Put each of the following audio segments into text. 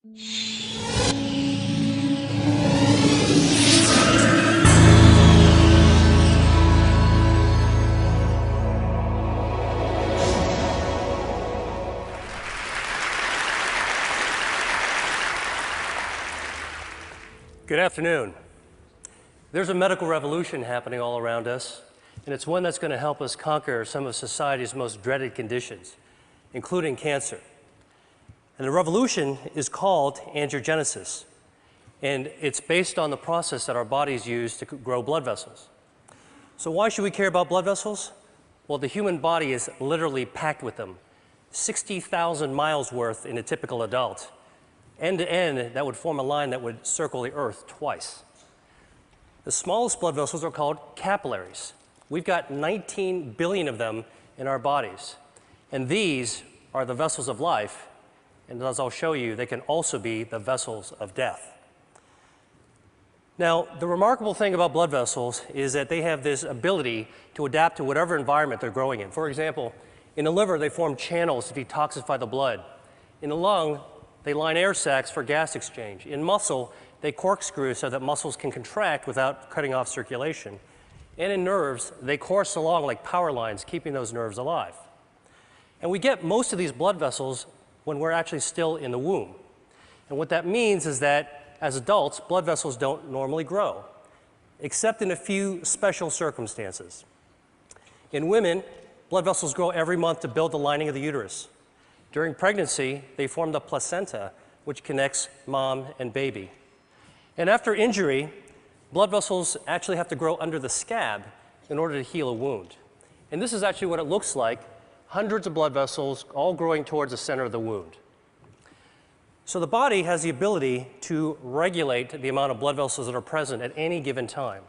Good afternoon. There's a medical revolution happening all around us, and it's one that's going to help us conquer some of society's most dreaded conditions, including cancer. And the revolution is called angiogenesis, and it's based on the process that our bodies use to grow blood vessels. So why should we care about blood vessels? Well, the human body is literally packed with them, 60,000 miles worth in a typical adult. End to end, that would form a line that would circle the Earth twice. The smallest blood vessels are called capillaries. We've got 19 billion of them in our bodies. And these are the vessels of life. And as I'll show you, they can also be the vessels of death. Now, the remarkable thing about blood vessels is that they have this ability to adapt to whatever environment they're growing in. For example, in the liver, they form channels to detoxify the blood. In the lung, they line air sacs for gas exchange. In muscle, they corkscrew so that muscles can contract without cutting off circulation. And in nerves, they course along like power lines, keeping those nerves alive. And we get most of these blood vessels when we're actually still in the womb. And what that means is that as adults, blood vessels don't normally grow, except in a few special circumstances. In women, blood vessels grow every month to build the lining of the uterus. During pregnancy, they form the placenta, which connects mom and baby. And after injury, blood vessels actually have to grow under the scab in order to heal a wound. And this is actually what it looks like, hundreds of blood vessels all growing towards the center of the wound. So the body has the ability to regulate the amount of blood vessels that are present at any given time.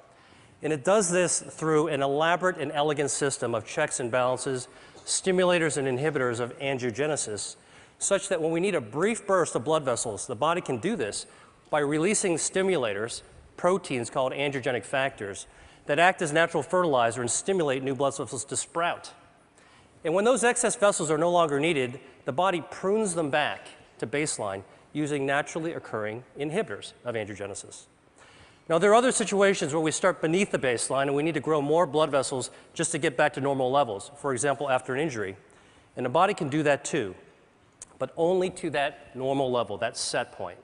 And it does this through an elaborate and elegant system of checks and balances, stimulators and inhibitors of angiogenesis, such that when we need a brief burst of blood vessels, the body can do this by releasing stimulators, proteins called angiogenic factors, that act as natural fertilizer and stimulate new blood vessels to sprout. And when those excess vessels are no longer needed, the body prunes them back to baseline using naturally occurring inhibitors of angiogenesis. Now, there are other situations where we start beneath the baseline and we need to grow more blood vessels just to get back to normal levels, for example, after an injury. And the body can do that too, but only to that normal level, that set point.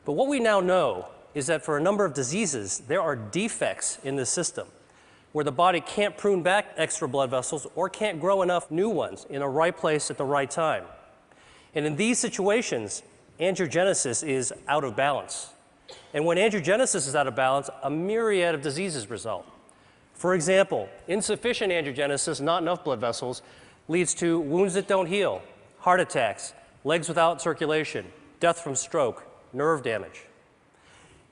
But what we now know is that for a number of diseases, there are defects in the system where the body can't prune back extra blood vessels or can't grow enough new ones in the right place at the right time. And in these situations, angiogenesis is out of balance. And when angiogenesis is out of balance, a myriad of diseases result. For example, insufficient angiogenesis, not enough blood vessels, leads to wounds that don't heal, heart attacks, legs without circulation, death from stroke, nerve damage.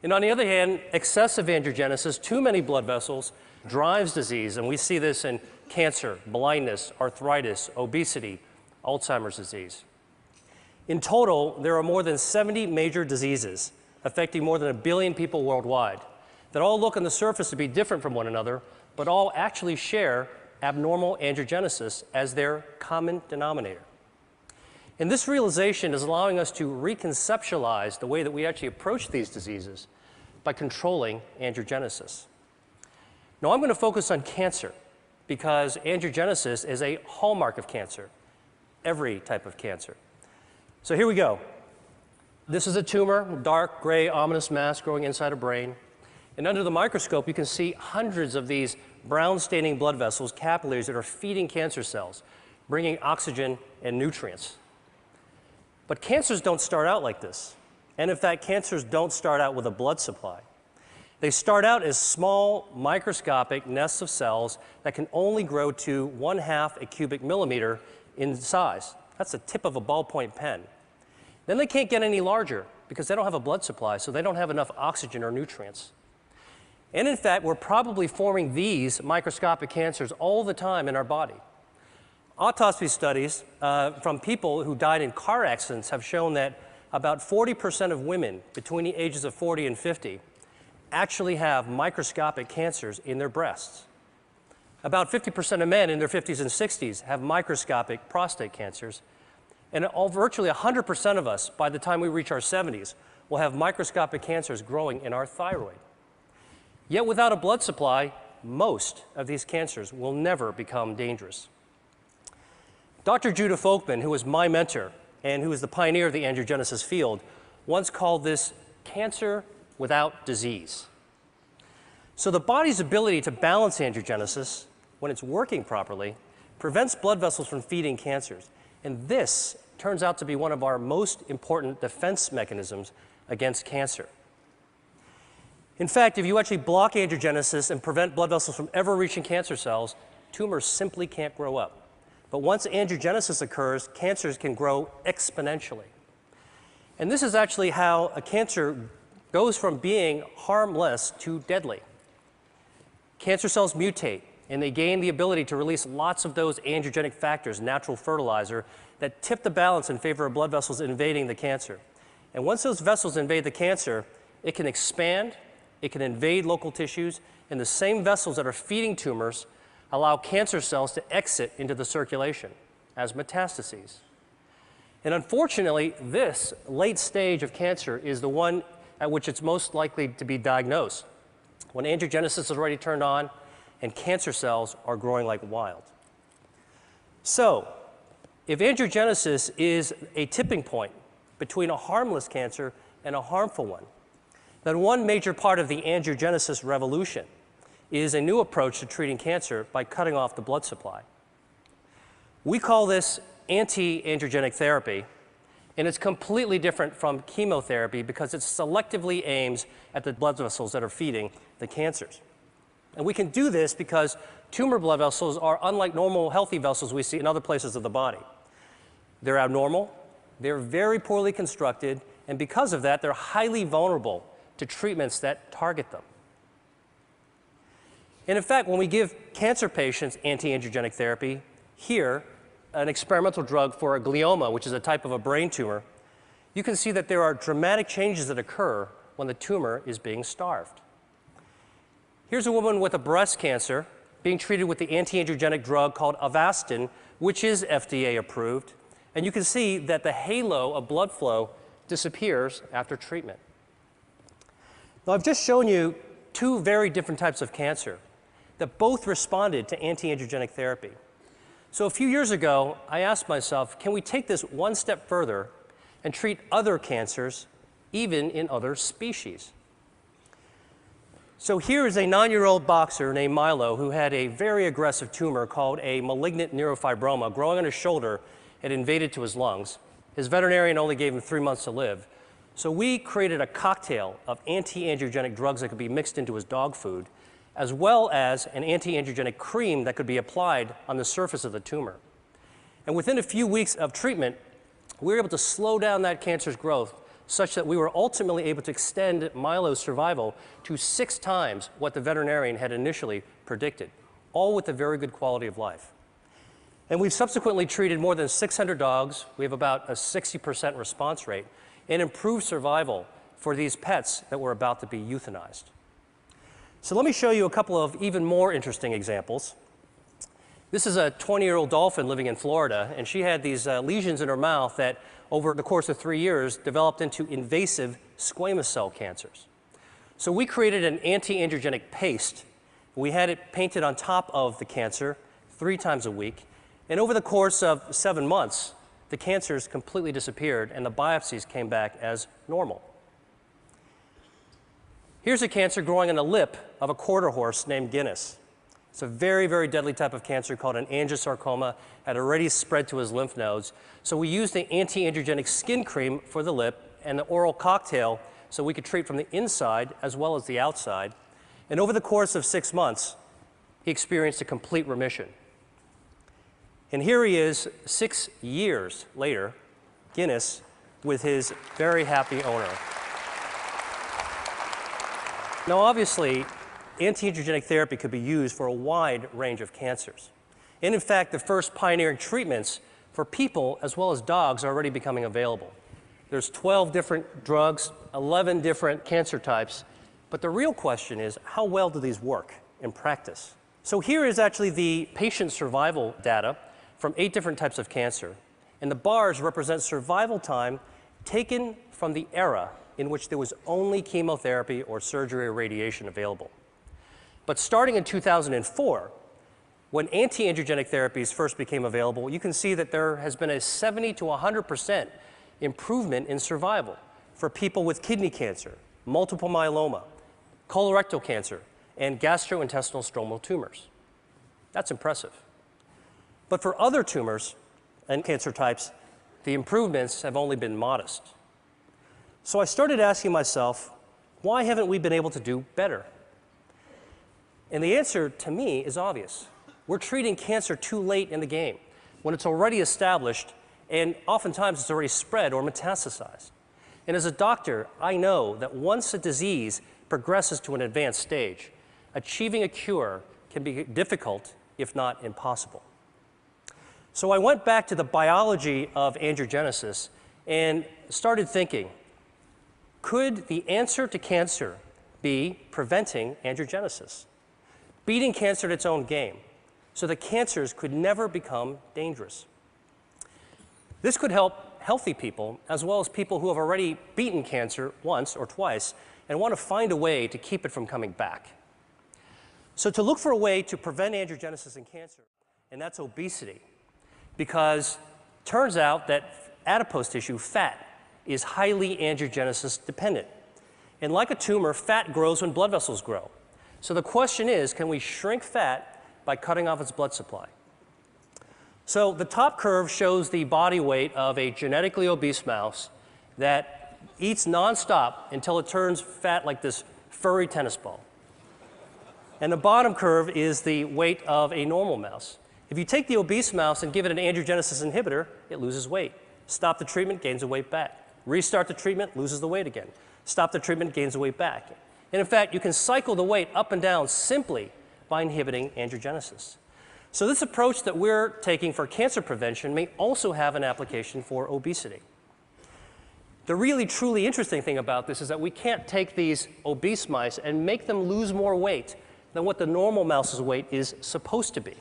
And on the other hand, excessive angiogenesis, too many blood vessels, drives disease. And we see this in cancer, blindness, arthritis, obesity, Alzheimer's disease. In total, there are more than 70 major diseases affecting more than 1 billion people worldwide that all look on the surface to be different from one another, but all actually share abnormal angiogenesis as their common denominator. And this realization is allowing us to reconceptualize the way that we actually approach these diseases by controlling angiogenesis. Now, I'm going to focus on cancer because angiogenesis is a hallmark of cancer, every type of cancer. So here we go. This is a tumor, dark, gray, ominous mass growing inside a brain. And under the microscope, you can see hundreds of these brown-staining blood vessels, capillaries, that are feeding cancer cells, bringing oxygen and nutrients. But cancers don't start out like this. And in fact, cancers don't start out with a blood supply. They start out as small, microscopic nests of cells that can only grow to 1/2 a cubic millimeter in size. That's the tip of a ballpoint pen. Then they can't get any larger because they don't have a blood supply, so they don't have enough oxygen or nutrients. And in fact, we're probably forming these microscopic cancers all the time in our body. Autopsy studies from people who died in car accidents have shown that about 40% of women between the ages of 40 and 50 actually have microscopic cancers in their breasts. About 50% of men in their 50s and 60s have microscopic prostate cancers. And virtually 100% of us, by the time we reach our 70s, will have microscopic cancers growing in our thyroid. Yet without a blood supply, most of these cancers will never become dangerous. Dr. Judah Folkman, who was my mentor and who is the pioneer of the angiogenesis field, once called this cancer without disease. So the body's ability to balance angiogenesis, when it's working properly, prevents blood vessels from feeding cancers. And this turns out to be one of our most important defense mechanisms against cancer. In fact, if you actually block angiogenesis and prevent blood vessels from ever reaching cancer cells, tumors simply can't grow up. But once angiogenesis occurs, cancers can grow exponentially. And this is actually how a cancer goes from being harmless to deadly. Cancer cells mutate, and they gain the ability to release lots of those angiogenic factors, natural fertilizer, that tip the balance in favor of blood vessels invading the cancer. And once those vessels invade the cancer, it can expand, it can invade local tissues, and the same vessels that are feeding tumors allow cancer cells to exit into the circulation as metastases. And unfortunately, this late stage of cancer is the one at which it's most likely to be diagnosed, when angiogenesis is already turned on and cancer cells are growing like wild. So, if angiogenesis is a tipping point between a harmless cancer and a harmful one, then one major part of the angiogenesis revolution is a new approach to treating cancer by cutting off the blood supply. We call this anti-angiogenic therapy, and it's completely different from chemotherapy because it selectively aims at the blood vessels that are feeding the cancers. And we can do this because tumor blood vessels are unlike normal healthy vessels we see in other places of the body. They're abnormal, they're very poorly constructed, and because of that, they're highly vulnerable to treatments that target them. And in fact, when we give cancer patients anti-angiogenic therapy, here, an experimental drug for a glioma, which is a type of a brain tumor, you can see that there are dramatic changes that occur when the tumor is being starved. Here's a woman with a breast cancer being treated with the anti-angiogenic drug called Avastin, which is FDA approved, and you can see that the halo of blood flow disappears after treatment. Now, I've just shown you two very different types of cancer that both responded to anti-angiogenic therapy. So a few years ago, I asked myself, can we take this one step further and treat other cancers, even in other species? So here is a 9-year-old boxer named Milo who had a very aggressive tumor called a malignant neurofibroma growing on his shoulder. It invaded to his lungs. His veterinarian only gave him 3 months to live. So we created a cocktail of anti-angiogenic drugs that could be mixed into his dog food, as well as an anti-angiogenic cream that could be applied on the surface of the tumor. And within a few weeks of treatment, we were able to slow down that cancer's growth such that we were ultimately able to extend Milo's survival to 6 times what the veterinarian had initially predicted, all with a very good quality of life. And we've subsequently treated more than 600 dogs. We have about a 60% response rate and improved survival for these pets that were about to be euthanized. So let me show you a couple of even more interesting examples. This is a 20-year-old dolphin living in Florida, and she had these lesions in her mouth that over the course of 3 years developed into invasive squamous cell cancers. So we created an anti-angiogenic paste. We had it painted on top of the cancer 3 times a week, and over the course of 7 months, the cancers completely disappeared and the biopsies came back as normal. Here's a cancer growing on the lip of a quarter horse named Guinness. It's a very, very deadly type of cancer called an angiosarcoma, had already spread to his lymph nodes. So we used the anti-angiogenic skin cream for the lip and the oral cocktail so we could treat from the inside as well as the outside. And over the course of 6 months, he experienced a complete remission. And here he is 6 years later, Guinness, with his very happy owner. Now, obviously, anti-angiogenic therapy could be used for a wide range of cancers. And in fact, the first pioneering treatments for people as well as dogs are already becoming available. There's 12 different drugs, 11 different cancer types, but the real question is, how well do these work in practice? So here is actually the patient survival data from 8 different types of cancer. And the bars represent survival time taken from the era in which there was only chemotherapy or surgery or radiation available. But starting in 2004, when anti-angiogenic therapies first became available, you can see that there has been a 70 to 100% improvement in survival for people with kidney cancer, multiple myeloma, colorectal cancer, and gastrointestinal stromal tumors. That's impressive. But for other tumors and cancer types, the improvements have only been modest. So I started asking myself, why haven't we been able to do better? And the answer to me is obvious. We're treating cancer too late in the game, when it's already established and oftentimes it's already spread or metastasized. And as a doctor, I know that once a disease progresses to an advanced stage, achieving a cure can be difficult, if not impossible. So I went back to the biology of angiogenesis and started thinking, could the answer to cancer be preventing angiogenesis? Beating cancer at its own game, so that cancers could never become dangerous. This could help healthy people, as well as people who have already beaten cancer once or twice and want to find a way to keep it from coming back. So to look for a way to prevent angiogenesis in cancer, and that's obesity, because it turns out that adipose tissue, fat, is highly angiogenesis dependent. And like a tumor, fat grows when blood vessels grow. So the question is, can we shrink fat by cutting off its blood supply? So the top curve shows the body weight of a genetically obese mouse that eats nonstop until it turns fat like this furry tennis ball. And the bottom curve is the weight of a normal mouse. If you take the obese mouse and give it an angiogenesis inhibitor, it loses weight. Stop the treatment, gains the weight back. Restart the treatment, loses the weight again. Stop the treatment, gains the weight back. And in fact, you can cycle the weight up and down simply by inhibiting angiogenesis. So this approach that we're taking for cancer prevention may also have an application for obesity. The really, truly interesting thing about this is that we can't take these obese mice and make them lose more weight than what the normal mouse's weight is supposed to be.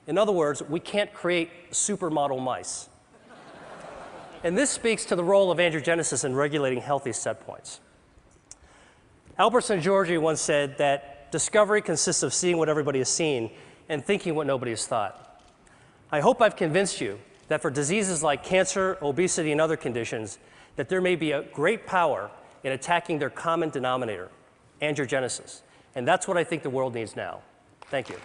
In other words, we can't create supermodel mice. And this speaks to the role of angiogenesis in regulating healthy set points. Albert Szent-Györgyi once said that discovery consists of seeing what everybody has seen and thinking what nobody has thought. I hope I've convinced you that for diseases like cancer, obesity, and other conditions, that there may be a great power in attacking their common denominator, angiogenesis. And that's what I think the world needs now. Thank you.